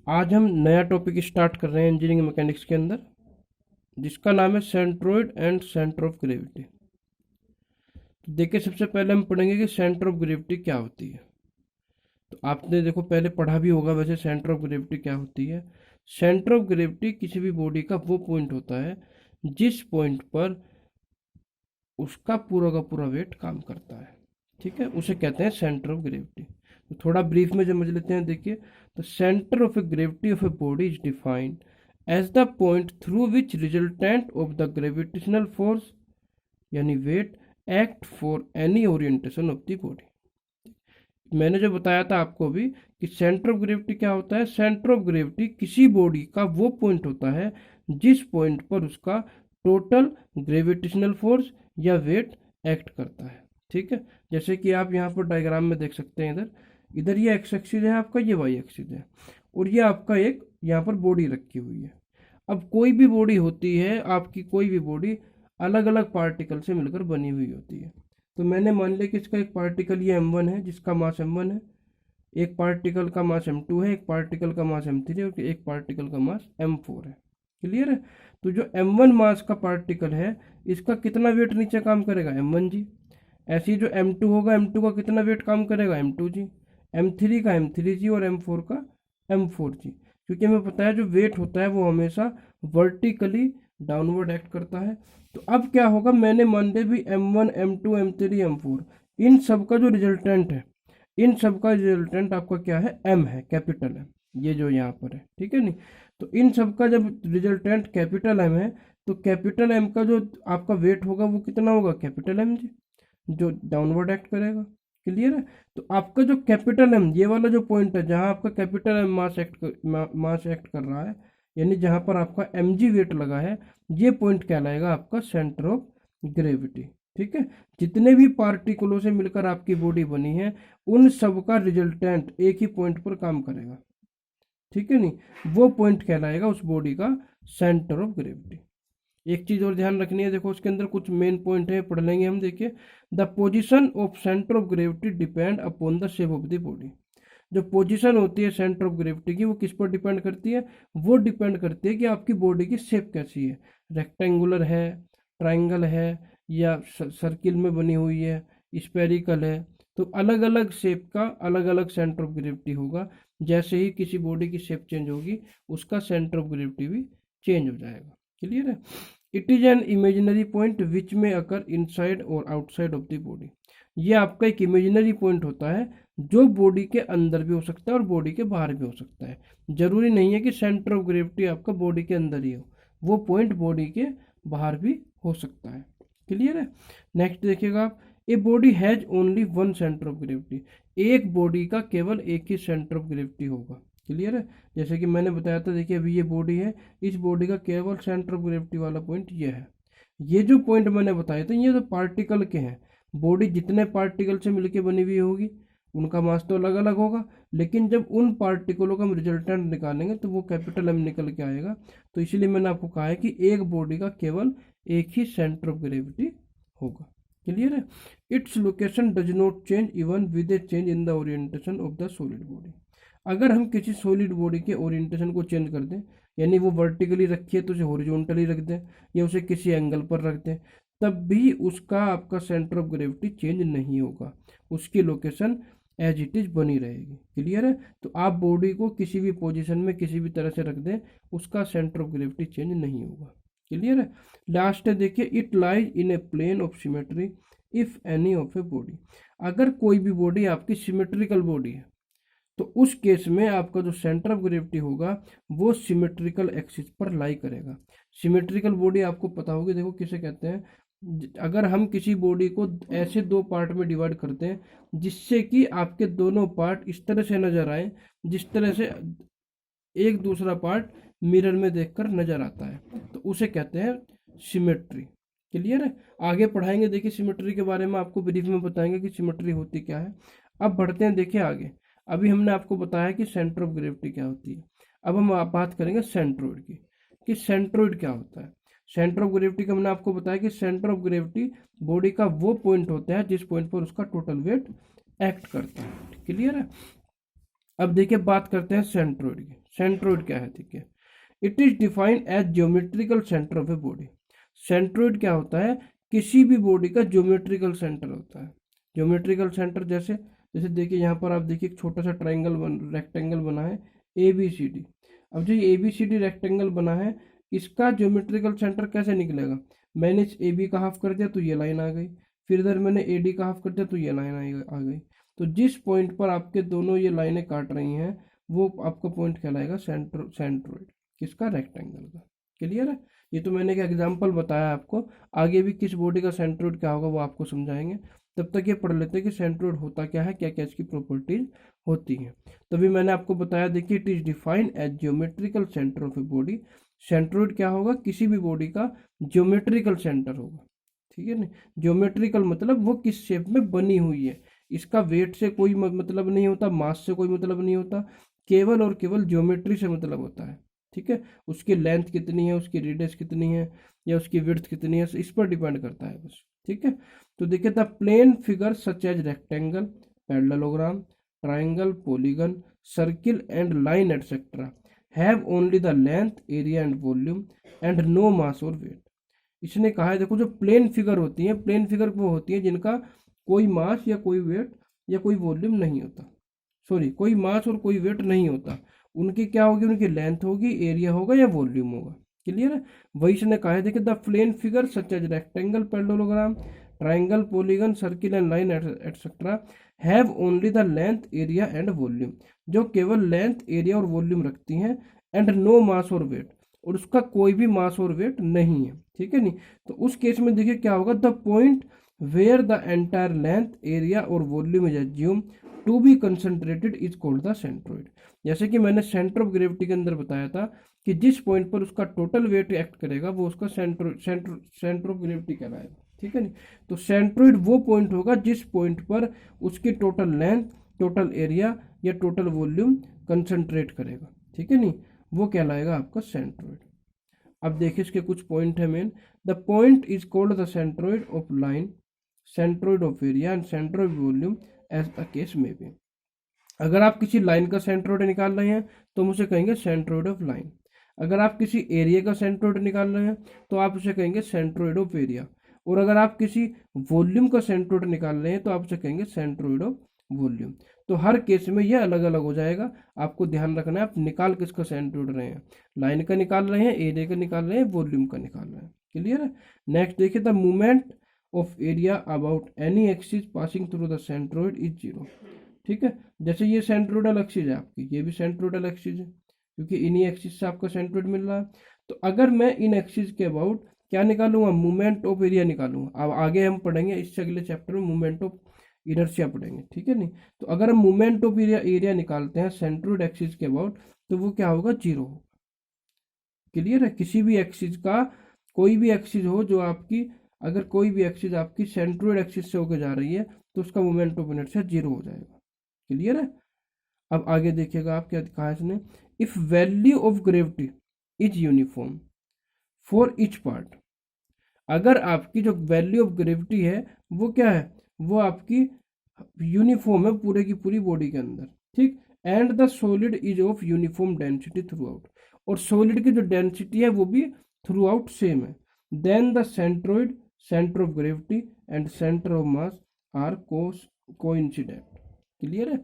आज हम नया टॉपिक स्टार्ट कर रहे हैं इंजीनियरिंग मैकेनिक्स के अंदर, जिसका नाम है centroid and centre of gravity. तो देखिए, सबसे पहले हम पढ़ेंगे कि सेंटर ऑफ ग्रेविटी क्या होती है। तो आपने देखो पहले पढ़ा भी होगा वैसे सेंटर ऑफ ग्रेविटी क्या होती है। सेंटर ऑफ ग्रेविटी किसी भी बॉडी का वो पॉइंट होता है जिस पॉइंट पर उसका पूरा वेट काम करता है। ठीक है, उसे कहते हैं सेंटर ऑफ ग्रेविटी। तो थोड़ा ब्रीफ में समझ लेते हैं। देखिए, the centre of a gravity of a body is defined as the point through which resultant of the gravitational force यानी weight act for any orientation of the body. मैंने जो बताया था आपको अभी कि सेंटर ऑफ ग्रेविटी क्या होता है। सेंटर ऑफ ग्रेविटी किसी बॉडी का वो पॉइंट होता है जिस पॉइंट पर उसका टोटल ग्रेविटेशनल फोर्स या वेट एक्ट करता है। ठीक है, जैसे कि आप यहाँ पर डायग्राम में देख सकते हैं, इधर इधर ये एक्स एक्सिस है आपका, ये वाई एक्सिस है, और ये आपका एक यहाँ पर बॉडी रखी हुई है। अब कोई भी बॉडी होती है, आपकी कोई भी बॉडी अलग अलग पार्टिकल से मिलकर बनी हुई होती है। तो मैंने मान लिया कि इसका एक पार्टिकल ये m1 है जिसका मास m1 है, एक पार्टिकल का मास m2 है, एक पार्टिकल का मास m3 है और एक पार्टिकल का मास m4 है। क्लियर है। तो जो m1 मास का पार्टिकल है इसका कितना वेट नीचे काम करेगा, m1 जी। ऐसे ही जो m2 होगा, m2 का कितना वेट काम करेगा, m2 जी। m3 का m3 जी और m4 का m4 जी। क्योंकि हमें पता है जो वेट होता है वो हमेशा वर्टिकली डाउनवर्ड एक्ट करता है। तो अब क्या होगा, मैंने मान लिया भी m1 m2 m3 m4 इन सब का जो रिजल्टेंट है, इन सब का रिजल्टेंट आपका क्या है, m है, कैपिटल है, ये जो यहाँ पर है। ठीक है नहीं। तो इन सब का जब रिजल्टेंट कैपिटल m है तो कैपिटल m का जो आपका वेट होगा वो कितना होगा, कैपिटल m जी, जो डाउनवर्ड एक्ट करेगा। क्लियर है। तो आपका जो कैपिटल एम, ये वाला जो पॉइंट है जहां आपका कैपिटल एम मास एक्ट कर रहा है, यानी जहां पर आपका एम जी वेट लगा है, ये पॉइंट कहलाएगा आपका सेंटर ऑफ ग्रेविटी। ठीक है, जितने भी पार्टिकलों से मिलकर आपकी बॉडी बनी है उन सब का रिजल्टेंट एक ही पॉइंट पर काम करेगा। ठीक है नहीं, वो पॉइंट कहलाएगा उस बॉडी का सेंटर ऑफ ग्रेविटी। एक चीज और ध्यान रखनी है, देखो उसके अंदर कुछ मेन पॉइंट है, पढ़ लेंगे हम। देखिए, the position of centre of gravity depend upon the shape of the body. जो पोजीशन होती है सेंटर ऑफ ग्रेविटी की वो किस पर डिपेंड करती है, वो डिपेंड करती है कि आपकी बॉडी की शेप कैसी है, रेक्टेंगुलर है, ट्राइंगल है, या सर्किल में बनी हुई है, स्पेरिकल है। तो अलग अलग शेप का अलग अलग सेंटर ऑफ ग्रेविटी होगा। जैसे ही किसी बॉडी की शेप चेंज होगी उसका सेंटर ऑफ ग्रेविटी भी चेंज हो जाएगा। क्लियर है। It is an imaginary point which में अकर इनसाइड और आउटसाइड ऑफ द बॉडी। ये आपका एक इमेजिनरी पॉइंट होता है जो बॉडी के अंदर भी हो सकता है और बॉडी के बाहर भी हो सकता है। जरूरी नहीं है कि सेंटर ऑफ ग्रेविटी आपका बॉडी के अंदर ही हो, वो पॉइंट बॉडी के बाहर भी हो सकता है। क्लियर है। नेक्स्ट देखिएगा आप, a body has only one centre of gravity. एक बॉडी का केवल एक ही सेंटर ऑफ ग्रेविटी होगा। क्लियर है। जैसे कि मैंने बताया था, देखिए अभी ये बॉडी है, इस बॉडी का केवल सेंटर ऑफ ग्रेविटी वाला पॉइंट ये है। ये जो पॉइंट मैंने बताए थे ये तो पार्टिकल के हैं। बॉडी जितने पार्टिकल से मिलकर बनी हुई होगी उनका मास तो अलग अलग होगा, लेकिन जब उन पार्टिकलों का हम रिजल्टेंट निकालेंगे तो वो कैपिटल एम निकल के आएगा। तो इसीलिए मैंने आपको कहा है कि एक बॉडी का केवल एक ही सेंटर ऑफ ग्रेविटी होगा। क्लियर है। Its location does not change even with A change in the orientation of the solid body. अगर हम किसी सॉलिड बॉडी के ओरिएंटेशन को चेंज कर दें, यानी वो वर्टिकली रखी है तो उसे हॉरिजॉन्टली रख दें या उसे किसी एंगल पर रख दें, तब भी उसका आपका सेंटर ऑफ ग्रेविटी चेंज नहीं होगा, उसकी लोकेशन एज इट इज बनी रहेगी। क्लियर है। तो आप बॉडी को किसी भी पोजीशन में किसी भी तरह से रख दें, उसका सेंटर ऑफ ग्रेविटी चेंज नहीं होगा। क्लियर है। लास्ट है, देखिए, it lies in a plane of symmetry if any of a body. अगर कोई भी बॉडी आपकी सिमेट्रिकल बॉडी है तो उस केस में आपका जो सेंटर ऑफ ग्रेविटी होगा वो सिमेट्रिकल एक्सिस पर लाई करेगा। सिमेट्रिकल बॉडी आपको पता होगी, देखो किसे कहते हैं। अगर हम किसी बॉडी को ऐसे दो पार्ट में डिवाइड करते हैं जिससे कि आपके दोनों पार्ट इस तरह से नजर आए जिस तरह से एक दूसरा पार्ट मिरर में देखकर नजर आता है, तो उसे कहते हैं सिमेट्री। क्लियर है। आगे पढ़ाएंगे, देखिए सिमेट्री के बारे में आपको ब्रीफ में बताएंगे कि सिमेट्री होती क्या है। अब बढ़ते हैं, देखिए आगे। अभी हमने आपको बताया कि सेंटर ऑफ ग्रेविटी क्या होती है। अब हम बात करेंगे सेंट्रोइड की, कि सेंट्रोइड क्या होता है। सेंटर ऑफ ग्रेविटी का हमने आपको बताया कि सेंटर ऑफ ग्रेविटी बॉडी का वो पॉइंट होता है जिस पॉइंट पर उसका टोटल वेट एक्ट करता है। क्लियर है। अब देखिए बात करते हैं सेंट्रोइड की। सेंट्रोइड क्या है, देखिए, it is defined as geometrical centre of a body. Centroid क्या होता है, किसी भी बॉडी का ज्योमेट्रिकल सेंटर होता है। ज्योमेट्रिकल सेंटर जैसे जैसे देखिए यहाँ पर आप देखिए एक छोटा सा रेक्टेंगल बना है ए बी सी डी। अब जो ये A B C D rectangle बना है, इसका ज्योमेट्रिकल सेंटर कैसे निकलेगा, मैंने इस ए बी का हाफ कर दिया तो ये लाइन आ गई, फिर इधर मैंने ए डी का हाफ कर दिया तो ये लाइन आ गई। तो जिस पॉइंट पर आपके दोनों ये लाइनें काट रही हैं वो आपका पॉइंट कहलाएगा सेंट्रोइड, किसका, रेक्टेंगल का। क्लियर है, ये तो मैंने एक एग्जांपल बताया आपको, आगे भी किस बॉडी का सेंट्रोइड क्या होगा वो आपको समझाएंगे। तब तक ये पढ़ लेते हैं कि सेंट्रोइड होता क्या है, क्या क्या इसकी प्रॉपर्टीज होती हैं। तभी मैंने आपको बताया, देखिए, it is defined as geometrical centre of a body. Centroid क्या होगा, किसी भी बॉडी का ज्योमेट्रिकल सेंटर होगा, ठीक है ना। ज्योमेट्रिकल मतलब वो किस शेप में बनी हुई है, इसका वेट से कोई मतलब नहीं होता, मास से कोई मतलब नहीं होता, केवल और केवल ज्योमेट्री से मतलब होता है, ठीक है। उसकी लेंथ कितनी है, उसकी रेडियस कितनी है, या उसकी विड्थ कितनी है, इस पर डिपेंड करता है बस, ठीक है। तो देखिए, the plane figure such as rectangle, parallelogram, triangle, polygon, circle and line etcetera have only the length, area and volume and no mass और वेट। इसने कहा है, देखो, जो प्लेन फिगर होती है, प्लेन फिगर वो होती है जिनका कोई मास या कोई वेट या कोई वॉल्यूम नहीं होता, सॉरी, कोई मास और कोई वेट नहीं होता। उनकी क्या होगी, उनकी लेंथ होगी, एरिया होगा या वॉल्यूम होगा। क्लियर है, वही इसने कहा है, देखिए, the plane figure such as rectangle, parallelogram, triangle, polygon, circle and line etcetera have only the length, area and volume, जो केवल लेंथ, एरिया और वॉल्यूम रखती हैं, एंड नो मास और वेट, और उसका कोई भी मास और वेट नहीं है, ठीक है नहीं। तो उस केस में देखिए क्या होगा, the point where the entire length, area और volume is assume to be concentrated is called the centroid. जैसे कि मैंने सेंटर ऑफ ग्रेविटी के अंदर बताया था कि जिस पॉइंट पर उसका टोटल वेट एक्ट करेगा वो उसका सेंटर ऑफ ग्रेविटी कहलाएगा, ठीक है नहीं। तो सेंट्रोइड वो पॉइंट होगा जिस पॉइंट पर उसकी टोटल लेंथ, टोटल एरिया या टोटल वॉल्यूम कंसंट्रेट करेगा, ठीक है नहीं, वो कहलाएगा आपका सेंट्रोइड। अब देखिए इसके कुछ पॉइंट है main. The point is called the centroid of line, centroid of area and centroid of volume as the case में बी। अगर आप किसी लाइन का सेंट्रोइड निकाल रहे हैं तो हम उसे कहेंगे सेंट्रोइड ऑफ लाइन। अगर आप किसी एरिया का सेंट्रोइड निकाल रहे हैं तो आप उसे कहेंगे सेंट्रोइड ऑफ एरिया। और अगर आप किसी वॉल्यूम का सेंट्रोइड निकाल रहे हैं तो आप उसे कहेंगे सेंट्रोइड ऑफ वॉल्यूम। तो हर केस में यह अलग अलग हो जाएगा, आपको ध्यान रखना है आप निकाल किसका सेंट्रोइड रहे हैं, लाइन का निकाल रहे हैं, एरिया का निकाल रहे हैं, वॉल्यूम का निकाल रहे हैं। क्लियर है। नेक्स्ट देखिए, the movement of area about any axis passing through the centroid is zero. ठीक है, जैसे ये सेंट्रोइडल एक्सिस है आपकी, ये भी सेंट्रोइडल एक्सिस है क्योंकि इन्हीं एक्सिस से आपका सेंट्रोइड मिल रहा है। तो अगर मैं इन एक्सिस के अबाउट क्या निकालूंगा, मूवमेंट ऑफ एरिया निकालूंगा। अब आगे हम पढ़ेंगे, इससे अगले चैप्टर में मूवमेंट ऑफ इनर्शिया पढ़ेंगे, ठीक है नहीं। तो अगर हम मूवमेंट ऑफ एरिया निकालते हैं सेंट्रोइड एक्सिस के अबाउट तो वो क्या होगा, जीरो होगा। क्लियर है, किसी भी एक्सिस का कोई भी एक्सिस हो जो आपकी, अगर कोई भी एक्सिस आपकी सेंट्रोइड एक्सिस से होकर जा रही है तो उसका मोमेंट ऑफ इनर्शिया जीरो हो जाएगा। क्लियर है। अब आगे देखिएगा आप क्या कहा है इसने, if value of gravity is uniform for each part. अगर आपकी जो वैल्यू ऑफ ग्रेविटी है वो क्या है, वो आपकी यूनिफॉर्म है पूरे की पूरी बॉडी के अंदर, ठीक। And the solid is of uniform density throughout, और सॉलिड की जो डेंसिटी है वो भी थ्रू आउट सेम है। Then the centroid, centre of gravity and centre of mass are coincident. Clear है।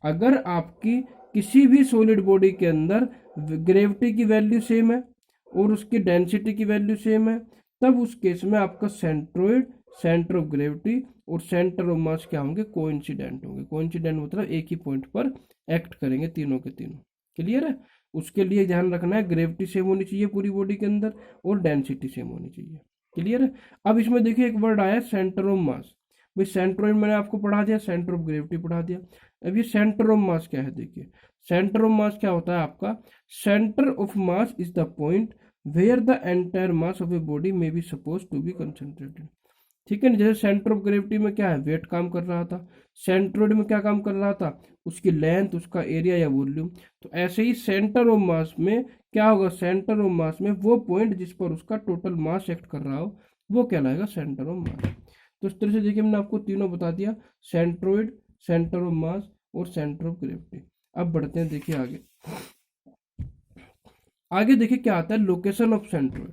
अगर आपकी किसी भी सॉलिड बॉडी के अंदर ग्रेविटी की वैल्यू सेम है और उसकी डेंसिटी की वैल्यू सेम है, तब उस केस में आपका सेंट्रोइड, सेंटर ऑफ ग्रेविटी और सेंटर ऑफ मास क्या होंगे, कोइंसिडेंट होंगे। कोइंसिडेंट मतलब एक ही पॉइंट पर एक्ट करेंगे तीनों के तीनों। क्लियर है। उसके लिए ध्यान रखना है ग्रेविटी सेम होनी चाहिए पूरी बॉडी के अंदर और डेंसिटी सेम होनी चाहिए। क्लियर है। अब इसमें देखिए एक वर्ड आया सेंटर ऑफ मास। भाई सेंट्रोइड मैंने आपको पढ़ा दिया, सेंटर ऑफ ग्रेविटी पढ़ा दिया। अब ये सेंटर ऑफ मास क्या है, देखिए सेंटर ऑफ मास क्या होता है आपका, centre of mass is the point where the entire mass of a body may be suppose to be concentrated. ठीक है ना, जैसे सेंटर ऑफ ग्रेविटी में क्या है, वेट काम कर रहा था, सेंट्रोइड में क्या काम कर रहा था, उसकी लेंथ, उसका एरिया या वॉल्यूम। तो ऐसे ही सेंटर ऑफ मास में क्या होगा, सेंटर ऑफ मास में वो पॉइंट जिस पर उसका टोटल मास एक्ट कर रहा हो वो कहलाएगा सेंटर ऑफ मास। तो इस तरह से देखिए मैंने आपको तीनों बता दिया, सेंट्रोइड, सेंटर ऑफ मास और सेंटर ऑफ ग्रेविटी। अब बढ़ते हैं, देखिए आगे। आगे देखिए क्या आता है, लोकेशन ऑफ सेंट्रोइड।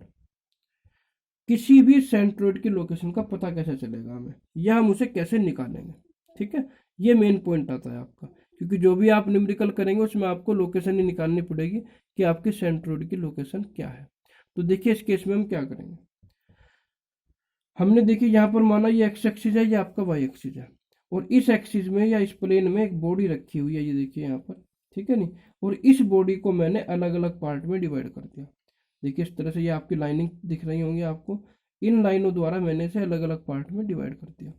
किसी भी सेंट्रोइड की लोकेशन का पता कैसे चलेगा हमें, या हम उसे कैसे निकालेंगे, ठीक है। ये मेन पॉइंट आता है आपका, क्योंकि जो भी आप न्यूमेरिकल करेंगे उसमें आपको लोकेशन ही निकालनी पड़ेगी कि आपकी सेंट्रोइड की लोकेशन क्या है। तो देखिए इस केस में हम क्या करेंगे, हमने देखिए यहाँ पर माना ये एक्स एक्सिस है, ये आपका वाई एक्सिस है, और इस एक्सिस में या इस प्लेन में एक बॉडी रखी हुई है, ये देखिए यहाँ पर, ठीक है नहीं। और इस बॉडी को मैंने अलग अलग पार्ट में डिवाइड कर दिया। देखिए इस तरह से ये आपकी लाइनिंग दिख रही होंगी आपको, इन लाइनों द्वारा मैंने इसे अलग अलग पार्ट में डिवाइड कर दिया।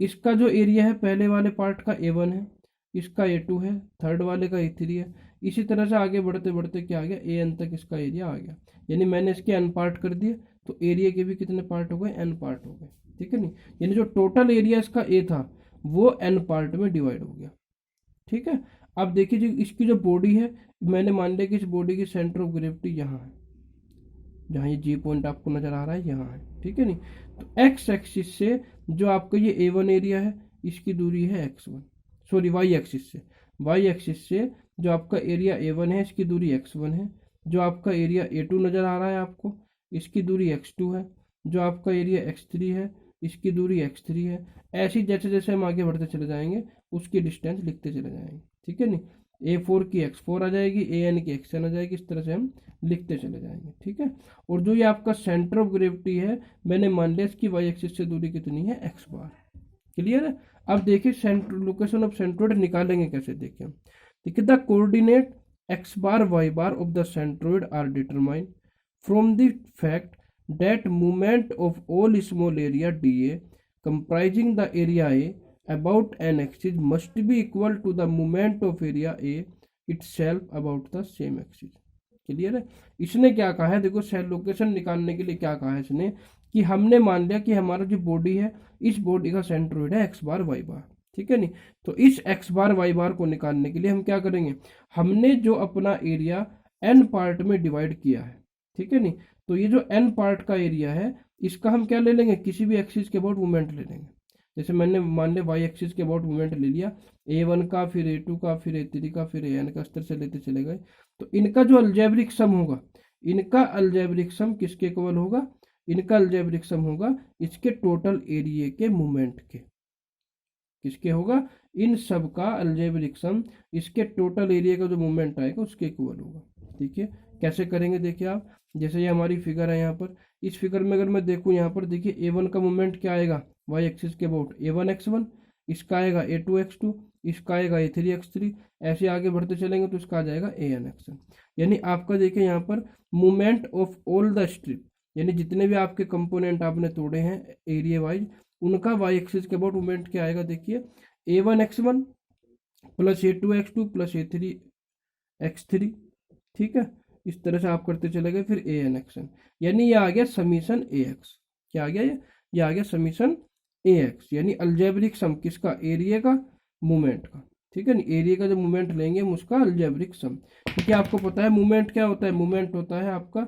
इसका जो एरिया है पहले वाले पार्ट का A1 है, इसका A2 है, थर्ड वाले का A3 है। इसी तरह से आगे बढ़ते बढ़ते क्या आ गया, AN तक इसका एरिया आ गया। यानी मैंने इसके n पार्ट कर दिए, तो एरिया के भी कितने पार्ट हो गए, n पार्ट हो गए, ठीक है नहीं। यानी जो टोटल एरिया इसका A था वो n पार्ट में डिवाइड हो गया, ठीक है। अब देखिए जी इसकी जो बॉडी है, मैंने मान लिया कि इस बॉडी की सेंटर ऑफ ग्रेविटी यहाँ है, जहाँ ये जी पॉइंट आपको नजर आ रहा है यहाँ है, ठीक है नहीं। तो एक्स एक्सिस से जो आपका ये A1 एरिया है, इसकी दूरी है x1, सॉरी वाई एक्सिस से, वाई एक्सिस से जो आपका एरिया A1 है इसकी दूरी x1 है। जो आपका एरिया A2 नजर आ रहा है आपको, इसकी दूरी x2 है। जो आपका एरिया x3 है इसकी दूरी x3 है। ऐसी जैसे जैसे हम आगे बढ़ते चले जाएंगे उसकी डिस्टेंस लिखते चले जाएंगे, ठीक है नहीं। A4 की x4 आ जाएगी, AN की xN आ जाएगी, इस तरह से हम लिखते चले जाएंगे, ठीक है। और जो ये आपका सेंटर ऑफ ग्रेविटी है, मैंने मान लिया इसकी वाई एक्सिस से दूरी कितनी है, x बार। क्लियर है। अब देखिए सेंटर लोकेशन ऑफ सेंट्रोइड निकालेंगे कैसे, देखिए देखिए the coordinate x bar y bar of the centroid are determine from the fact that movement of all small area dA comprising the area A about an axis must be equal to the moment of area A itself about the same axis। Clear है। इसने क्या कहा है, देखो cell location निकालने के लिए क्या कहा है इसने, कि हमने मान लिया कि हमारा जो बॉडी है, इस बॉडी का सेंट्रोइड है x बार y बार, ठीक है नहीं। तो इस x बार y बार को निकालने के लिए हम क्या करेंगे, हमने जो अपना एरिया n पार्ट में डिवाइड किया है, ठीक है नहीं। तो ये जो n पार्ट का एरिया है इसका हम क्या ले लेंगे, किसी भी एक्सिस के अबाउट मूवमेंट ले लेंगे। जैसे मैंने मान लिया वाई एक्सिस के अबाउट मूवमेंट ले लिया, A1 का, फिर A2 का, फिर A3 का, फिर AN का, इस तरह से लेते चले गए। तो इनका जो अलजेब्रिक सम होगा, इनका अलजेब्रिक सम किसके इक्वल होगा, इनका अलजेब्रिक सम होगा इसके टोटल एरिया के मूवमेंट के। किसके होगा, इन सब का अलजेब्रिक सम इसके टोटल एरिया का जो मूवमेंट आएगा उसके इक्वल होगा। देखिए कैसे करेंगे, देखिए आप, जैसे ये हमारी फिगर है यहाँ पर, इस फिगर में अगर मैं देखूँ यहाँ पर, देखिए A1 का मूवमेंट क्या आएगा वाई एक्सिस के अबाउट, A1 x1, इसका आएगा A2 x2, इसका आएगा A3 x3, ऐसे आगे बढ़ते चलेंगे तो इसका आ जाएगा AN x1। यानी आपका देखिए यहाँ पर movement of all the strip, यानी जितने भी आपके कंपोनेंट आपने तोड़े हैं एरिया वाइज, उनका वाई एक्सिस के अबाउट मूवमेंट क्या आएगा, देखिए A1 x1 plus A2 x2 plus A3 x3, ठीक है। इस तरह से आप करते चले गए, फिर AN x1, यानी ये आ गया समीशन AX। क्या आ गया ये आ गया समीशन AX, यानी अलजेब्रिक सम किसका, एरिया का, मूवमेंट का, ठीक है ना। एरिया का जो मूवमेंट लेंगे हम उसका अलजेब्रिक सम, क्योंकि आपको पता है मूवमेंट क्या होता है, मूवमेंट होता है आपका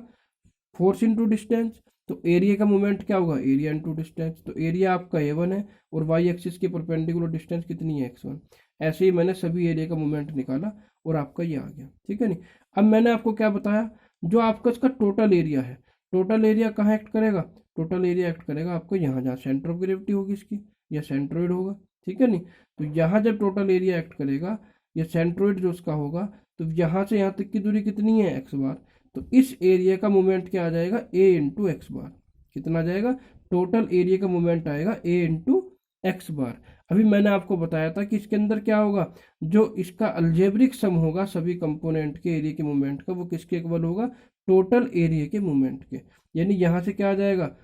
फोर्स इंटू डिस्टेंस। तो एरिया का मूवमेंट क्या होगा, एरिया इंटू डिस्टेंस। तो एरिया आपका A1 है और वाई एक्सिस के परपेंडिकुलर डिस्टेंस कितनी है, x1। ऐसे ही मैंने सभी एरिया का मूवमेंट निकाला और आपका ये आ गया, ठीक है नहीं। अब मैंने आपको क्या बताया, जो आपका इसका टोटल एरिया है, टोटल एरिया कहाँ एक्ट करेगा, टोटल एरिया एक्ट करेगा आपको यहाँ, जहाँ सेंटर ऑफ ग्रेविटी होगी इसकी, या सेंट्रोइड होगा, ठीक है नहीं। तो यहाँ जब टोटल एरिया एक्ट करेगा, या सेंट्रोइड जो उसका होगा, तो यहाँ से यहाँ तक की दूरी कितनी है, x बार। तो इस एरिया का मूवमेंट क्या आ जाएगा, A इंटू एक्स बार। कितना आ जाएगा, टोटल एरिया का मूवमेंट आएगा A इंटू एक्स बार। अभी मैंने आपको बताया था कि इसके अंदर क्या होगा, जो इसका अलजेब्रिक सम होगा सभी कंपोनेंट के एरिया के मूवमेंट का, वो किसके इक्वल होगा, टोटल एरिया के मूवमेंट के। यानी यहाँ से क्या आ जाएगा,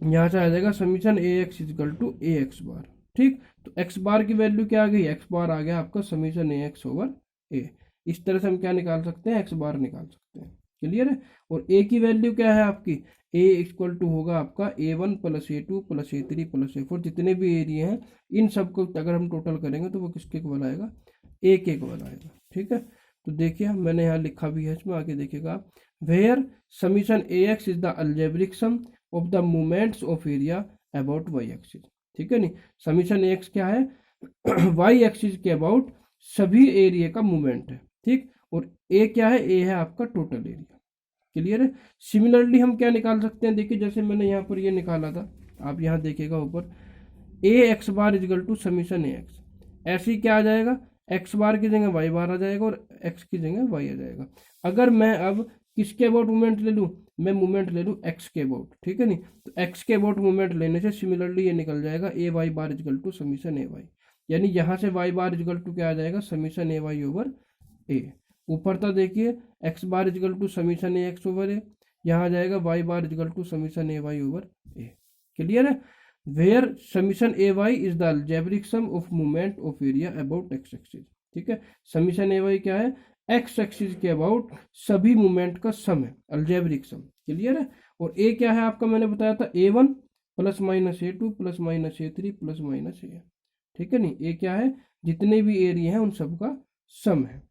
यहाँ से आ जाएगा summation AX is equal to AX bar, ठीक। तो x बार की वैल्यू क्या आ गई, x बार आ गया आपका समीशन AX ओवर A। इस तरह से हम क्या निकाल सकते हैं, x बार निकाल सकते हैं। क्लियर है। और A की वैल्यू क्या है आपकी, A इक्वल टू होगा आपका A1 plus A2 plus A3 plus A4, जितने भी एरिया हैं इन सबको अगर हम टोटल करेंगे तो वो किसके इक्वल आएगा, A के इक्वल आएगा, ठीक है। तो देखिए मैंने यहाँ लिखा भी है, इसमें आगे देखिएगा, where summation AX is the algebraic sum of the moments of area about Y axis, ठीक है नहीं। समीशन AX क्या है, वाई एक्सिस के अबाउट सभी एरिया का मोमेंट है, ठीक। और ए क्या है, ए है आपका टोटल एरिया। क्लियर है। सिमिलरली हम क्या निकाल सकते हैं, देखिए जैसे मैंने यहाँ पर ये निकाला था, आप यहाँ देखिएगा ऊपर, A X bar is equal to summation A X, ऐसे ही क्या आ जाएगा, एक्स बार की जगह वाई बार आ जाएगा और एक्स की जगह वाई आ जाएगा। अगर मैं अब किसके अबाउट मूवमेंट ले लूँ, मैं मूवमेंट ले लूँ एक्स के अबाउट, ठीक है नहीं, तो एक्स के अबाउट मूवमेंट लेने से सिमिलरली ये निकल जाएगा A Y bar is equal to summation A Y, यानी यहाँ से वाई बार इजगल टू क्या आ जाएगा, summation A Y over A. ऊपर था देखिए x bar is equal to summation A X over A, यहाँ आ जाएगा Y bar is equal to summation A Y over A. Clear है। Where summation A Y is the algebraic sum of movement of area about x axis, ठीक है। Summation A Y क्या है, X axis के about सभी movement का sum है, algebraic सम। Clear है। और ए क्या है आपका, मैंने बताया था ए one plus minus A two plus minus A three plus minus ए, ठीक है नहीं। ए क्या है, जितने भी एरिया हैं उन सब का सम है।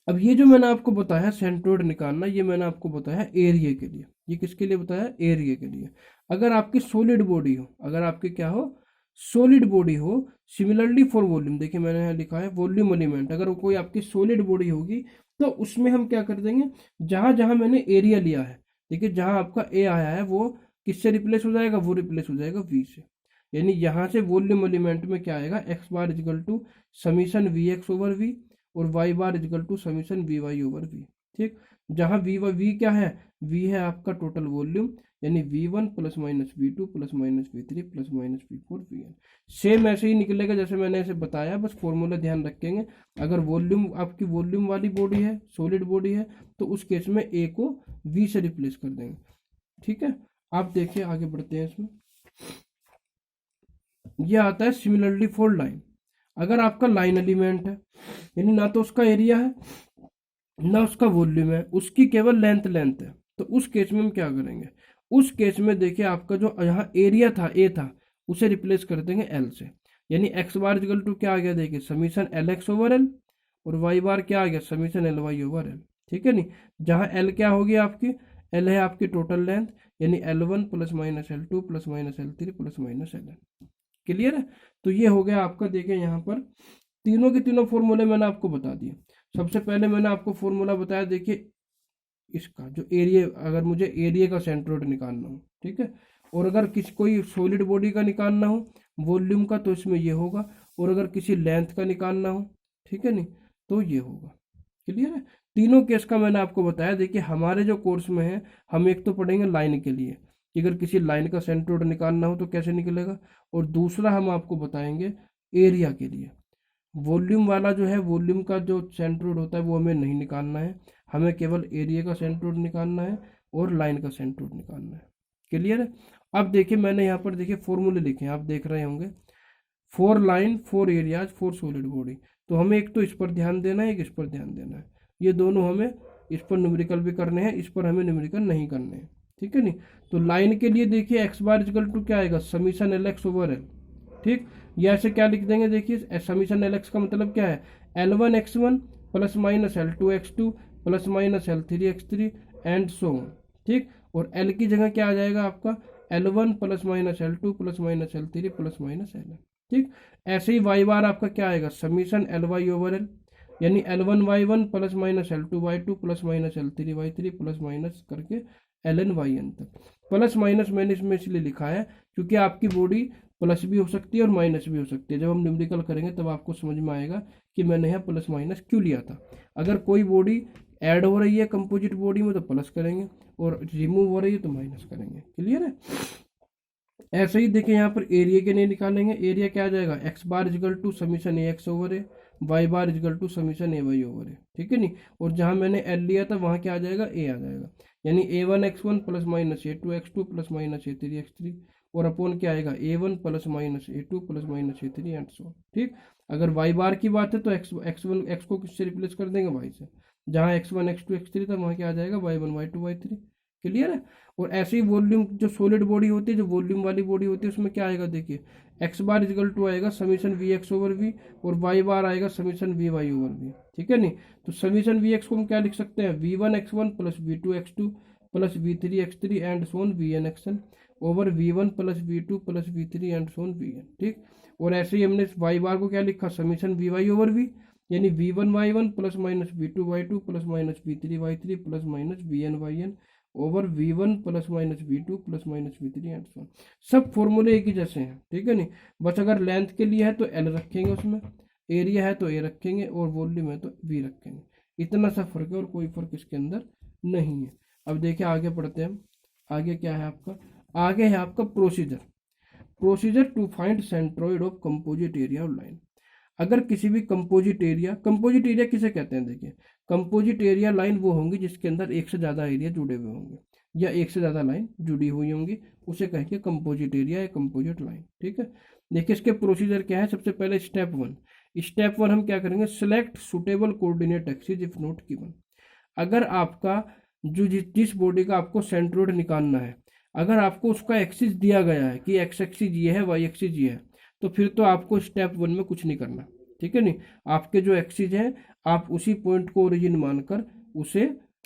अब ये जो मैंने आपको बताया सेंट्रोइड निकालना, ये मैंने आपको बताया एरिया के लिए। ये किसके लिए बताया, एरिया के लिए। अगर आपकी सॉलिड बॉडी हो, अगर आपकी क्या हो, सॉलिड बॉडी हो, सिमिलरली फॉर वॉल्यूम, देखिए मैंने यहाँ लिखा है वॉल्यूम एलिमेंट, अगर कोई आपकी सॉलिड बॉडी होगी तो उसमें हम क्या कर देंगे, जहां जहां मैंने एरिया लिया है, देखिए जहां आपका ए आया है वो किससे रिप्लेस हो जाएगा, वो रिप्लेस हो जाएगा वी से। यानी यहां से वॉल्यूम एलिमेंट में क्या आएगा, X bar is equal to summation we x over we और Y bar is equal to summation we Y over we, ठीक। जहां वी क्या है, वी है आपका टोटल वॉल्यूम, यानी V one plus minus V two plus minus V three plus minus V four V N. Same ऐसे ही निकलेगा जैसे मैंने ऐसे बताया, बस फॉर्मूला ध्यान रखेंगे। अगर वॉल्यूम आपकी वॉल्यूम वाली बॉडी है, सॉलिड बॉडी है, तो उस केस में ए को वी से रिप्लेस कर देंगे, ठीक है। आप देखिए आगे बढ़ते हैं इसमें। यह आता है सिमिलरली फॉर लाइन। अगर आपका लाइन एलिमेंट है, यानी ना तो उसका एरिया है ना उसका वॉल्यूम है, उसकी केवल लेंथ है, तो उस केस में हम क्या करेंगे, उस केस में देखिए आपका जो यहाँ एरिया था ए था, उसे रिप्लेस कर देंगे एल से। यानी एक्स बार इक्वल टू क्या आ गया, देखिए summation L X over L, और वाई बार क्या आ गया, summation L Y over L, ठीक है नहीं। जहाँ एल क्या होगी आपकी, एल है आपकी टोटल लेंथ, यानी L one plus minus L two plus minus L three plus minus L N. Clear है। तो ये हो गया आपका, देखिए यहाँ पर तीनों के तीनों फॉर्मूले मैंने आपको बता दिए। सबसे पहले मैंने आपको फॉर्मूला बताया, देखिए इसका जो एरिया, अगर मुझे एरिया का सेंट्रोइड निकालना हो, ठीक है, और अगर किसी कोई सॉलिड बॉडी का निकालना हो वॉल्यूम का, तो इसमें ये होगा, और अगर किसी लेंथ का निकालना हो, ठीक है नहीं, तो ये होगा। क्लियर है। तीनों केस का मैंने आपको बताया। देखिए हमारे जो कोर्स में है, हम एक तो पढ़ेंगे लाइन के लिए कि अगर किसी लाइन का सेंट्रोइड निकालना हो तो कैसे निकलेगा, और दूसरा हम आपको बताएंगे एरिया के लिए। वॉल्यूम वाला जो है, वॉल्यूम का जो सेंट्रोइड होता है वो हमें नहीं निकालना है, हमें केवल एरिया का सेंट्रोइड निकालना है और लाइन का सेंट्रोइड निकालना है। क्लियर है। अब देखिए मैंने यहाँ पर देखिए फॉर्मूले लिखे हैं, आप देख रहे होंगे, for line, for areas, for solid body. तो हमें एक तो इस पर ध्यान देना है, एक इस पर ध्यान देना है। ये दोनों हमें इस पर न्यूमेरिकल भी करने हैं, इस पर हमें न्यूमेरिकल नहीं करने हैं, ठीक है नहीं। तो लाइन के लिए देखिए एक्स बार इक्वल टू क्या आएगा, summation L X over L, ठीक। या ऐसे क्या लिख देंगे, देखिए समीशन एल एक्स का मतलब क्या है, L one x one plus minus L two x two plus minus L three x three and so on, ठीक। और एल की जगह क्या आ जाएगा आपका, L one plus minus L two plus minus L three plus minus L, ठीक। ऐसे ही वाई बार आपका क्या आएगा, summation L Y over L, यानी L one Y one plus minus L two Y two plus minus L three Y three plus minus करके L N Y N तक। Plus minus मैंने इसमें इसलिए लिखा है क्योंकि आपकी बॉडी प्लस भी हो सकती है और माइनस भी हो सकती है। जब हम न्यूमेरिकल करेंगे तब आपको समझ में आएगा कि मैंने यहाँ प्लस माइनस क्यों लिया था। अगर कोई बॉडी ऐड हो रही है कंपोजिट बॉडी में तो प्लस करेंगे, और रिमूव हो रही है तो माइनस करेंगे। क्लियर है। ऐसे ही देखिए यहाँ पर एरिया के लिए निकालेंगे। एरिया क्या आ जाएगा, X bar is equal to summation A X over A, Y bar is equal to summation A Y over A, ठीक है नहीं। और जहाँ मैंने एल लिया था वहाँ क्या आ जाएगा, ए आ जाएगा, यानी A one x one plus minus A two x two plus minus A three x three, और अपॉन क्या आएगा, A one plus minus A two plus minus A three and so, ठीक। अगर वाई बार की बात है तो एक्स वन एक्स को किससे रिप्लेस कर देंगे, वाई से। जहाँ x one x two x three था वहाँ क्या आ जाएगा, y one y two y three. Clear है। और ऐसे ही वॉल्यूम जो सॉलिड बॉडी होती है, जो वॉल्यूम वाली बॉडी होती है, उसमें क्या आएगा, देखिए एक्स बार इजकल टू आएगा summation we x over we, और वाई बार आएगा summation we Y over we, ठीक है नहीं। तो समीशन वी एक्स को हम क्या लिख सकते हैं, v one x one plus v two x two plus v three x three and so on v n x n. Over V1 plus V2 plus V3 and so on Vn, ठीक। और ऐसे ही हमने वाई बार को क्या लिखा, समीशन Vy ओवर V, यानी V1 Y1 plus minus V2 Y2 plus minus V3 Y3 plus minus Vn Yn over V1 plus minus V2 plus minus V3 and so. सब फॉर्मूले एक ही जैसे हैं, ठीक है नहीं। बस अगर लेंथ के लिए है तो L रखेंगे उसमें, एरिया है तो A रखेंगे, और वॉल्यूम है तो V रखेंगे। इतना सा फर्क है और कोई फर्क इसके अंदर नहीं है। अब देखिए आगे पढ़ते हैं हम। आगे क्या है आपका, आगे है आपका procedure to find centroid of composite area of line. अगर किसी भी कंपोजिट एरिया किसे कहते हैं, देखिए कंपोजिट एरिया लाइन वो होंगी जिसके अंदर एक से ज़्यादा एरिया जुड़े हुए होंगे या एक से ज़्यादा लाइन जुड़ी हुई होंगी, उसे कहेंगे कंपोजिट एरिया या कंपोजिट लाइन, ठीक है। देखिए इसके प्रोसीजर क्या है। सबसे पहले स्टेप वन हम क्या करेंगे, select suitable coordinate axis if not given. अगर आपका जो जिस बॉडी का आपको सेंट्रोइड निकालना है, अगर आपको उसका एक्सिस दिया गया है कि एक्स एक्सिस ये है, वाई एक्सिस ये है, तो फिर तो आपको स्टेप 1 में कुछ नहीं करना, ठीक है नहीं। आपके जो एक्सिस है आप उसी पॉइंट को ओरिजिन मानकर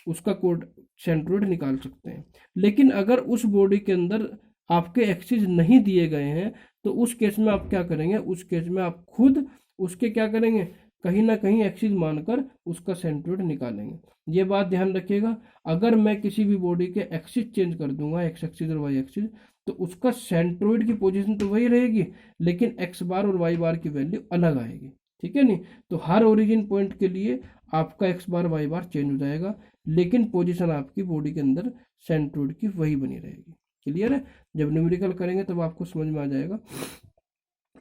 उसका कोड सेंट्रोइड निकाल सकते हैं। लेकिन अगर उस बॉडी के अंदर आपके एक्सिस नहीं दिए गए हैं तो उस केस में आप क्या करेंगे, उस केस में आप खुद उसके क्या करेंगे, कहीं ना कहीं एक्सिस मानकर उसका सेंट्रोइड निकालेंगे। ये बात ध्यान रखिएगा। अगर मैं किसी भी बॉडी के एक्सिस चेंज कर दूंगा, एक्स एक्सिस और वाई एक्सिस, तो उसका सेंट्रोइड की पोजीशन तो वही रहेगी, लेकिन एक्स बार और वाई बार की वैल्यू अलग आएगी, ठीक है नहीं। तो हर ओरिजिन पॉइंट के लिए आपका एक्स बार वाई बार चेंज हो जाएगा, लेकिन पोजीशन आपकी बॉडी के अंदर सेंट्रोइड की वही बनी रहेगी। क्लियर है। जब न्यूमेरिकल करेंगे तब आपको समझ में आ जाएगा।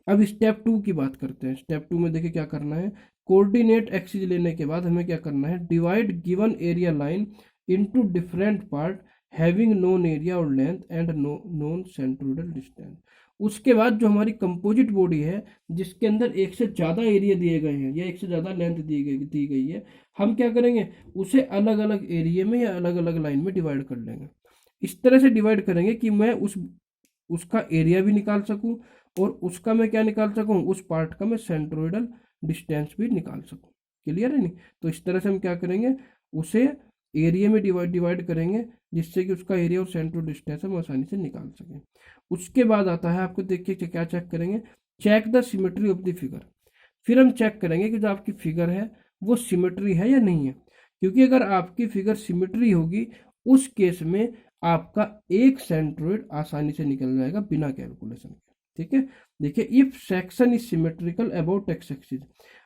अब स्टेप 2 की बात करते हैं। स्टेप 2 में देखिए क्या करना है, कोऑर्डिनेट एक्सिस लेने के बाद हमें क्या करना है, divide given area line into different part having known area और length and known centroidal distance. उसके बाद जो हमारी कंपोजिट बॉडी है जिसके अंदर एक से ज़्यादा एरिया दिए गए हैं या एक से ज़्यादा लेंथ दी गई है, हम क्या करेंगे, उसे अलग अलग एरिया में या अलग अलग लाइन में डिवाइड कर लेंगे। इस तरह से डिवाइड करेंगे कि मैं उसका एरिया भी निकाल सकूं और उसका मैं क्या निकाल सकूं, उस पार्ट का मैं सेंट्रोइडल डिस्टेंस भी निकाल सकूं। क्लियर है नहीं। तो इस तरह से हम क्या करेंगे, उसे एरिया में डिवाइड करेंगे जिससे कि उसका एरिया और सेंट्रोइडल डिस्टेंस हम आसानी से निकाल सकें। उसके बाद आता है आपको, देखिए क्या चेक करेंगे, check the symmetry of the figure. फिर हम चेक करेंगे कि जो आपकी फिगर है वो सिमेट्री है या नहीं है, क्योंकि अगर आपकी फिगर सिमेट्री होगी उस केस में आपका एक सेंट्रोइड आसानी से निकल जाएगा बिना कैलकुलेशन के, ठीक है। देखिए if section is symmetrical about x axis,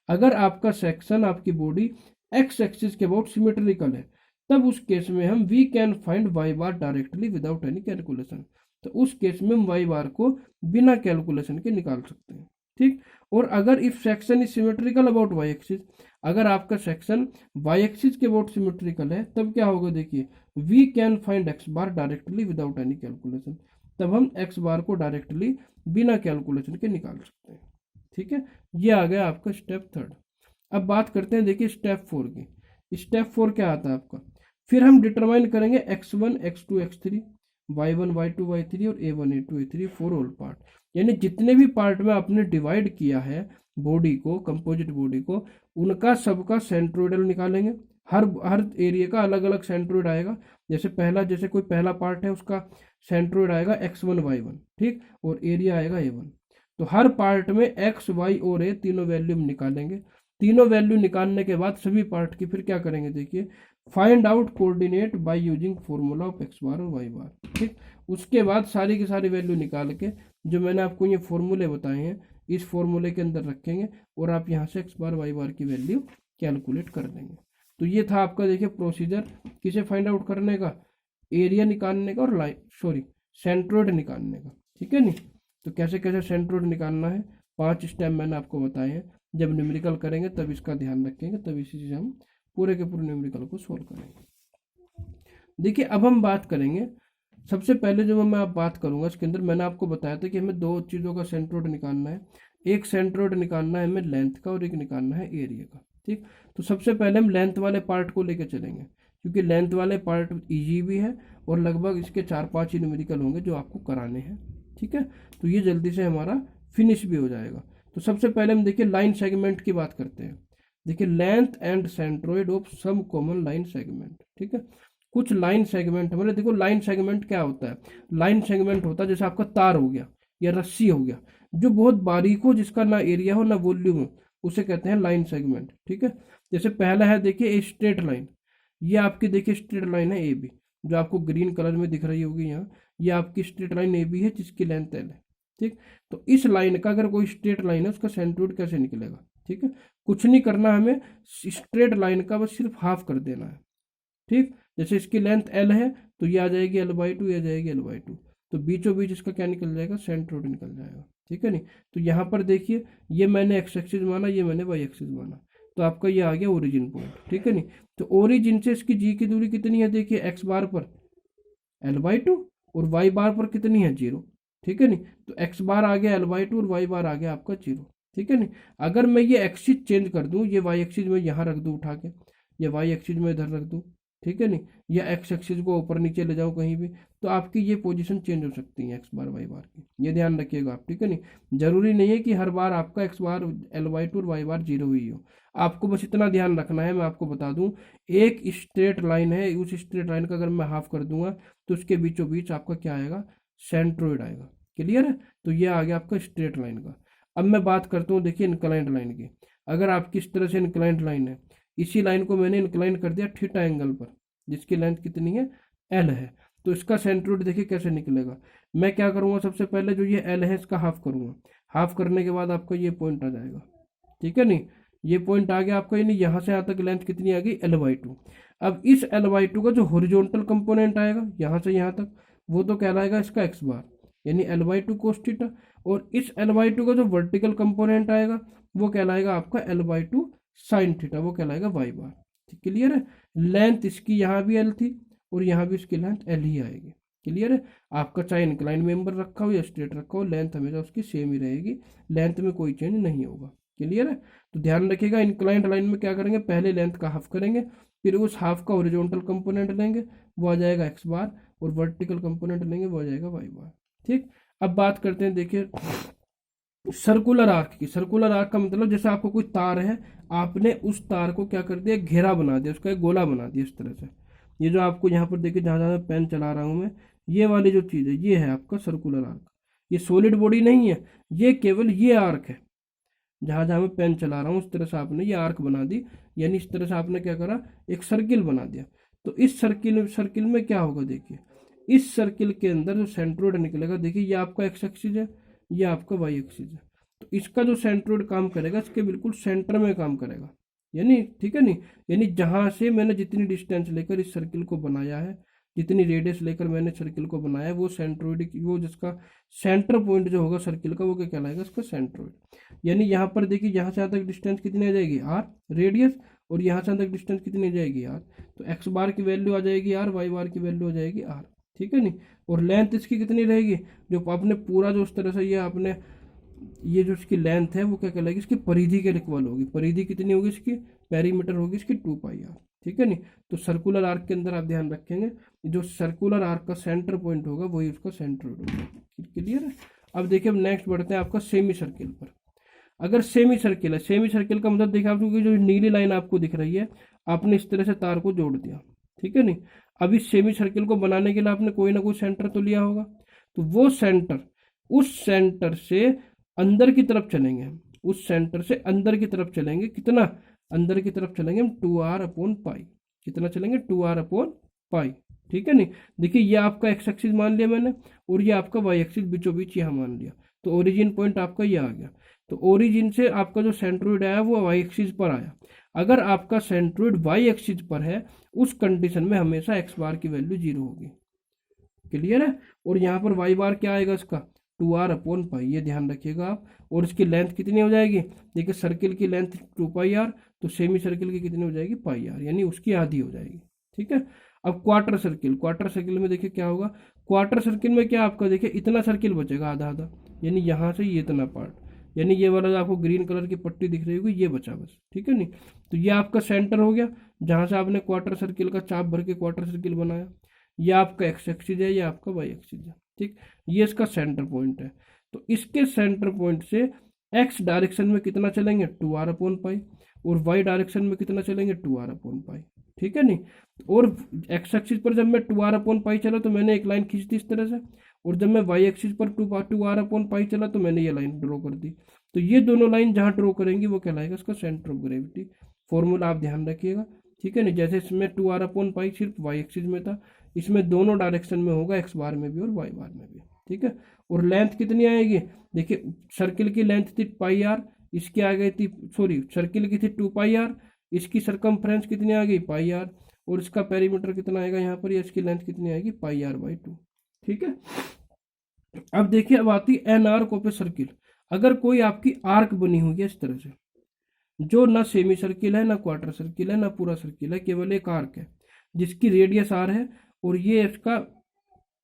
अगर आपका सेक्शन आपकी बॉडी एक्स एक्सिस के अबाउट सिमेट्रिकल है, तब उस केस में हम we can find y bar directly without any calculation. तो उस केस में हम वाई बार को बिना कैलकुलेशन के निकाल सकते हैं, ठीक। और अगर if section is symmetrical about Y axis, अगर आपका सेक्शन वाई एक्सिस के अबाउट सिमेट्रिकल है, तब क्या होगा, देखिए we can find x bar directly without any calculation. तब हम एक्स बार को डायरेक्टली बिना कैलकुलेशन के निकाल सकते हैं, ठीक है। ये आ गया आपका स्टेप 3। अब बात करते हैं देखिए स्टेप 4 की। स्टेप 4 क्या आता है आपका, फिर हम डिटरमाइन करेंगे x1 x2 x3 y1 y2 y3 और a1 a2 a3 for all part. यानी जितने भी पार्ट में आपने डिवाइड किया है बॉडी को, कंपोजिट बॉडी को, उनका सबका सेंट्रोइडल निकालेंगे। हर एरिया का अलग अलग सेंट्रोइड आएगा। जैसे कोई पहला पार्ट है उसका सेंट्रोइड आएगा x1 y1, ठीक, और एरिया आएगा a1। तो हर पार्ट में x y और a तीनों वैल्यू हम निकालेंगे। तीनों वैल्यू निकालने के बाद सभी पार्ट की फिर क्या करेंगे, देखिए find out coordinate by using formula of X bar और वाई बार, ठीक। उसके बाद सारी की सारी वैल्यू निकाल के जो मैंने आपको ये फॉर्मूले बताए हैं इस फॉर्मूले के अंदर रखेंगे और आप यहाँ से एक्स बार वाई बार की वैल्यू कैलकुलेट कर देंगे। तो ये था आपका देखिए प्रोसीजर किसे फाइंड आउट करने का, एरिया निकालने का और सेंट्रोइड निकालने का, ठीक है नहीं। तो कैसे कैसे सेंट्रोइड निकालना है 5 स्टेप मैंने आपको बताए हैं। जब न्यूमेरिकल करेंगे तब इसका ध्यान रखेंगे, तब इसी से हम पूरे के पूरे न्यूमेरिकल को सोल्व करेंगे। देखिए अब हम बात करेंगे, सबसे पहले जो मैं आप बात करूंगा इसके अंदर मैंने आपको बताया था कि हमें 2 चीज़ों का सेंट्रोइड निकालना है। एक सेंट्रोइड निकालना है हमें लेंथ का और एक निकालना है एरिया का, ठीक। तो सबसे पहले हम लेंथ वाले पार्ट को लेकर चलेंगे क्योंकि लेंथ वाले पार्ट ईजी भी है और लगभग इसके 4-5 ही न्यूमेरिकल होंगे जो आपको कराने हैं, ठीक है। तो ये जल्दी से हमारा फिनिश भी हो जाएगा। तो सबसे पहले हम देखिए लाइन सेगमेंट की बात करते हैं। देखिए length and centroid of some common line segment, ठीक है। कुछ लाइन सेगमेंट, मतलब देखो लाइन सेगमेंट क्या होता है, लाइन सेगमेंट होता है जैसे आपका तार हो गया या रस्सी हो गया, जो बहुत बारीक हो, जिसका ना एरिया हो ना वॉल्यूम हो, उसे कहते हैं लाइन सेगमेंट। ठीक है, जैसे पहला है देखिए ए स्ट्रेट लाइन, ये आपकी देखिए स्ट्रेट लाइन है ए बी, जो आपको ग्रीन कलर में दिख रही होगी यहाँ, ये आपकी स्ट्रेट लाइन ए बी है जिसकी लेंथ एल है। ठीक, तो इस लाइन का अगर कोई स्ट्रेट लाइन है उसका सेंट्रोइड कैसे निकलेगा? ठीक है, कुछ नहीं करना हमें, स्ट्रेट लाइन का बस सिर्फ हाफ कर देना है। ठीक, जैसे इसकी लेंथ एल है तो ये आ जाएगी एल बाई टू, ये आ जाएगी एल बाई टू, तो बीचों बीच इसका क्या निकल जाएगा? सेंट्रोइड निकल जाएगा। ठीक है नहीं, तो यहाँ पर देखिए ये मैंने एक्स एक्सिस माना, ये मैंने वाई एक्सिस माना, तो आपका ये आ गया ओरिजिन पॉइंट। ठीक है नहीं, तो ओरिजिन से इसकी जी की दूरी कितनी है? देखिए एक्स बार पर एल बाई टू और वाई बार पर कितनी है? जीरो। ठीक है नहीं, तो एक्स बार आ गया एल बाई टू और वाई बार आ गया आपका जीरो। ठीक है नहीं, अगर मैं ये एक्सिस चेंज कर दूं, ये वाई एक्सिस में यहाँ रख दूं उठा के, ये वाई एक्सिस में इधर रख दूं, ठीक है नहीं, या एक्स एक्सिस को ऊपर नीचे ले जाऊं कहीं भी, तो आपकी ये पोजीशन चेंज हो सकती है एक्स बार वाई बार की, ये ध्यान रखिएगा आप। ठीक है नहीं, जरूरी नहीं है कि हर बार आपका x bar L by two और वाई बार जीरो ही हो, आपको बस इतना ध्यान रखना है। मैं आपको बता दूं, एक स्ट्रेट लाइन है, उस स्ट्रेट लाइन का अगर मैं हाफ कर दूंगा तो उसके बीचों बीच आपका क्या आएगा? सेंट्रोइड आएगा। क्लियर है, तो ये आ गया आपका स्ट्रेट लाइन का। अब मैं बात करता हूँ देखिए इंक्लाइंड लाइन की। अगर आपकी इस तरह से इंक्लाइंड लाइन है, इसी लाइन को मैंने इंक्लाइन कर दिया थीटा एंगल पर, जिसकी लेंथ कितनी है? एल है, तो इसका सेंट्रोइड देखिए कैसे निकलेगा। मैं क्या करूँगा, सबसे पहले जो ये एल है इसका हाफ करूँगा, हाफ करने के बाद आपका ये पॉइंट आ जाएगा। ठीक है नहीं, ये पॉइंट आ गया आपका, यानी यहाँ से यहाँ तक लेंथ कितनी आ गई? L by two. अब इस एल बाई टू का जो हॉरिजॉन्टल कंपोनेंट आएगा यहाँ से यहाँ तक, वो तो कहलाएगा इसका एक्स बार, यानी L by two cos theta, और इस एल बाई टू का जो वर्टिकल कंपोनेंट आएगा वो कहलाएगा आपका L by two sine theta, वो कहलाएगा वाई बार। ठीक, क्लियर है। लेंथ इसकी यहाँ भी एल थी और यहाँ भी इसकी लेंथ एल ही आएगी। क्लियर है, आपका चाहे इंक्लाइन मेंबर रखा हो या स्ट्रेट रखा हो, लेंथ हमेशा उसकी सेम ही रहेगी, लेंथ में कोई चेंज नहीं होगा। क्लियर है, तो ध्यान रखिएगा इंक्लाइंड लाइन में क्या करेंगे, पहले लेंथ का हाफ करेंगे, फिर उस हाफ का हॉरिजॉन्टल कंपोनेंट लेंगे, वो आ जाएगा एक्स बार, और वर्टिकल कंपोनेंट लेंगे, वो आ जाएगा वाई बार। ठीक, अब बात करते हैं देखिए सर्कुलर आर्क की। सर्कुलर आर्क का मतलब जैसे आपको कोई तार है, आपने उस तार को क्या कर दिया? घेरा बना दिया, उसका एक गोला बना दिया इस तरह से। ये जो आपको यहाँ पर देखिए, जहाँ जहाँ पेन चला रहा हूँ मैं, ये वाली जो चीज़ है ये है आपका सर्कुलर आर्क। ये सॉलिड बॉडी नहीं है, ये केवल ये आर्क है, जहाँ जहाँ मैं पेन चला रहा हूँ उस तरह से आपने ये आर्क बना दी, यानी इस तरह से आपने क्या करा? एक सर्किल बना दिया। तो इस सर्किल में क्या होगा देखिए, इस सर्किल के अंदर जो सेंट्रोइड निकलेगा, देखिए ये आपका एक्स एक्सिस है, ये आपका वाई एक्सिस है, तो इसका जो सेंट्रोइड काम करेगा इसके बिल्कुल सेंटर में काम करेगा, यानी ठीक है नहीं, यानी जहाँ से मैंने जितनी डिस्टेंस लेकर इस सर्किल को बनाया है, जितनी रेडियस लेकर मैंने सर्किल को बनाया है, वो सेंट्रोइड, वो जिसका सेंटर पॉइंट जो होगा सर्किल का, वो क्या कहलाएगा? इसका सेंट्रोइड। यानी यहाँ पर देखिए, यहाँ से यहाँ तक डिस्टेंस कितनी आ जाएगी? आर रेडियस, और यहाँ से यहाँ तक डिस्टेंस कितनी आ जाएगी? आर, तो एक्स बार की वैल्यू आ जाएगी आर, वाई बार की वैल्यू आ जाएगी आर। ठीक है नहीं, और लेंथ इसकी कितनी रहेगी? जो आपने पूरा जो उस तरह से ये आपने ये जो इसकी लेंथ है वो क्या कहलाएगी? इसकी परिधि के इक्वल होगी। परिधि कितनी होगी इसकी? पेरीमीटर होगी इसकी 2 पाई आर। ठीक है नहीं, तो सर्कुलर आर्क के अंदर आप ध्यान रखेंगे, जो सर्कुलर आर्क का सेंटर पॉइंट होगा वही उसका सेंट्रोइड होगा। क्लियर है। अब देखिए, अब नेक्स्ट बढ़ते हैं आपका सेमी सर्किल पर। अगर सेमी सर्किल है, सेमी सर्किल का मतलब देखिए आपको, जो नीली लाइन आपको दिख रही है, आपने इस तरह से तार को जोड़ दिया। ठीक है नहीं, अब इस सेमी सर्किल को बनाने के लिए आपने कोई ना कोई सेंटर तो लिया होगा, तो वो सेंटर, उस सेंटर से अंदर की तरफ चलेंगे हम, उस सेंटर से अंदर की तरफ चलेंगे। कितना अंदर की तरफ चलेंगे हम? 2r upon pi. कितना चलेंगे? 2r upon pi. ठीक है नहीं, देखिए ये आपका एक्स एक्सिस मान लिया मैंने, और ये आपका वाई एक्सिस बीचों बीच यहाँ मान लिया, तो ओरिजिन पॉइंट आपका ये आ गया। तो ओरिजिन से आपका जो सेंट्रोइड आया वो वाई एक्सिस पर आया। अगर आपका सेंट्रोइड वाई एक्सिस पर है, उस कंडीशन में हमेशा एक्स बार की वैल्यू 0 होगी। क्लियर है, और यहाँ पर वाई बार क्या आएगा इसका? 2r अपॉन पाई, ये ध्यान रखिएगा आप। और इसकी लेंथ कितनी हो जाएगी? देखिए सर्किल की लेंथ 2 पाई आर, तो सेमी सर्किल की कितनी हो जाएगी? पाई आर, यानी उसकी आधी हो जाएगी। ठीक है, अब क्वार्टर सर्किल, क्वार्टर सर्किल में देखिए क्या होगा? क्वार्टर सर्किल में क्या आपका देखिए इतना सर्किल बचेगा, आधा आधा, यानी यहाँ से ये इतना पार्ट, यानी ये वाला जो आपको ग्रीन कलर की पट्टी दिख रही होगी ये बचा बस। ठीक है नहीं, तो ये आपका सेंटर हो गया, जहाँ से आपने क्वार्टर सर्किल का चाप भर के क्वार्टर सर्किल बनाया। ये आपका एक्स एक्सिस है, ये आपका वाई एक्सिस है। ठीक, ये इसका सेंटर पॉइंट है। तो इसके सेंटर पॉइंट से एक्स डायरेक्शन में कितना चलेंगे? 2r अपॉन पाई, और वाई डायरेक्शन में कितना चलेंगे? 2r upon pi. ठीक है नहीं। और एक्स एक्सिस पर जब मैं 2r/पाई चला तो मैंने एक लाइन खींच दी इस तरह से, और जब मैं वाई एक्सिस पर 2r/पाई चला तो मैंने ये लाइन ड्रॉ कर दी। तो ये दोनों लाइन जहाँ ड्रॉ करेंगी वो कहलाएगा इसका सेंटर ऑफ ग्रेविटी। फॉर्मूला आप ध्यान रखिएगा, ठीक है नहीं। जैसे इसमें 2r/पाई सिर्फ वाई एक्सिस में था, इसमें दोनों डायरेक्शन में होगा, एक्स बार में भी और वाई बार में भी, ठीक है। और लेंथ कितनी आएगी, देखिए सर्किल की लेंथ थी पाई आर, इसकी आ गई थी, सॉरी सर्किल की थी 2πr, इसकी सरकमफ्रेंस कितनी आ गई पाई आर, और इसका पेरीमीटर कितना आएगा यहाँ पर, या इसकी लेंथ कितनी आएगी πr/2, ठीक है। अब देखिए, अब आती है an arc of a circle. अगर कोई आपकी आर्क बनी हुई है इस तरह से, जो ना सेमी सर्किल है, ना क्वार्टर सर्किल है, ना पूरा सर्किल है, केवल एक आर्क है जिसकी रेडियस आर है, और ये इसका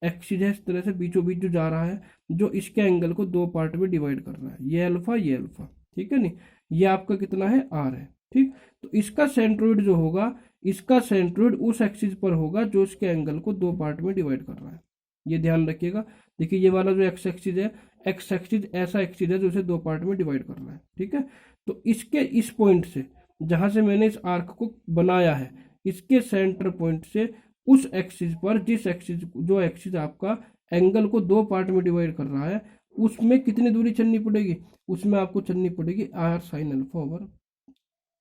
एक्सिस है इस तरह से बीचों बीच जो जा रहा है, जो इसके एंगल को दो पार्ट में डिवाइड कर रहा है, ये अल्फा ये अल्फा, ठीक है नहीं। ये आपका कितना है, आर है, ठीक। तो इसका सेंट्रोइड जो होगा, इसका सेंट्रोइड उस एक्सिस पर होगा जो इसके एंगल को दो पार्ट में डिवाइड कर रहा है, ये ध्यान रखिएगा। देखिए ये वाला जो एक्स एक्सिस है, एक्स एक्सिस ऐसा एक्सिस है जो इसे दो पार्ट में डिवाइड कर रहा है, ठीक है। तो इसके इस पॉइंट से, जहां से मैंने इस आर्क को बनाया है, इसके सेंटर पॉइंट से उस एक्सिस पर, जिस एक्सिस, जो एक्सिस आपका एंगल को दो पार्ट में डिवाइड कर रहा है, उसमें कितनी दूरी चलनी पड़ेगी, उसमें आपको चलनी पड़ेगी r sine alpha over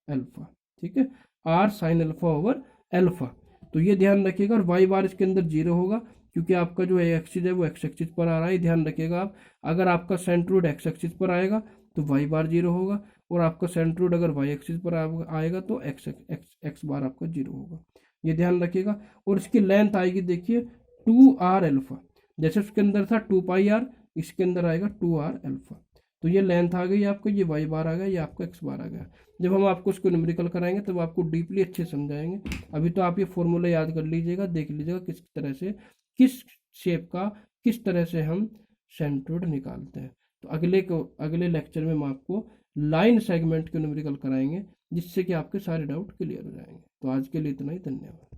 alpha, ठीक है, r sine alpha over alpha. तो ये ध्यान रखिएगा। और वाई बार इसके अंदर 0 होगा, क्योंकि आपका जो एक्सिस है वो एक्स एक्सिस पर आ रहा है, ध्यान रखिएगा आप। अगर आपका सेंट्रोइड एक्स एक्सिस पर आएगा तो वाई बार 0 होगा, और आपका सेंट्रोइड अगर वाई एक्सिस पर आएगा तो एक्स बार आपका 0 होगा, ये ध्यान रखिएगा। और इसकी लेंथ आएगी, देखिए 2r अल्फा, जैसे उसके अंदर था 2πr, इसके अंदर आएगा 2r अल्फा। तो ये लेंथ आ गई आपका, ये वाई बार आ गया, ये आपका एक्स बार आ गया। जब हम आपको इसको न्यूमेरिकल कराएंगे तब आपको डीपली अच्छे समझाएंगे। अभी तो आप ये फॉर्मूला याद कर लीजिएगा, देख लीजिएगा किस तरह से, किस शेप का, किस तरह से हम सेंट्रोइड निकालते हैं। तो अगले लेक्चर में हम आपको लाइन सेगमेंट के न्यूमेरिकल कराएंगे, जिससे कि आपके सारे डाउट क्लियर हो जाएंगे। तो आज के लिए इतना ही, धन्यवाद।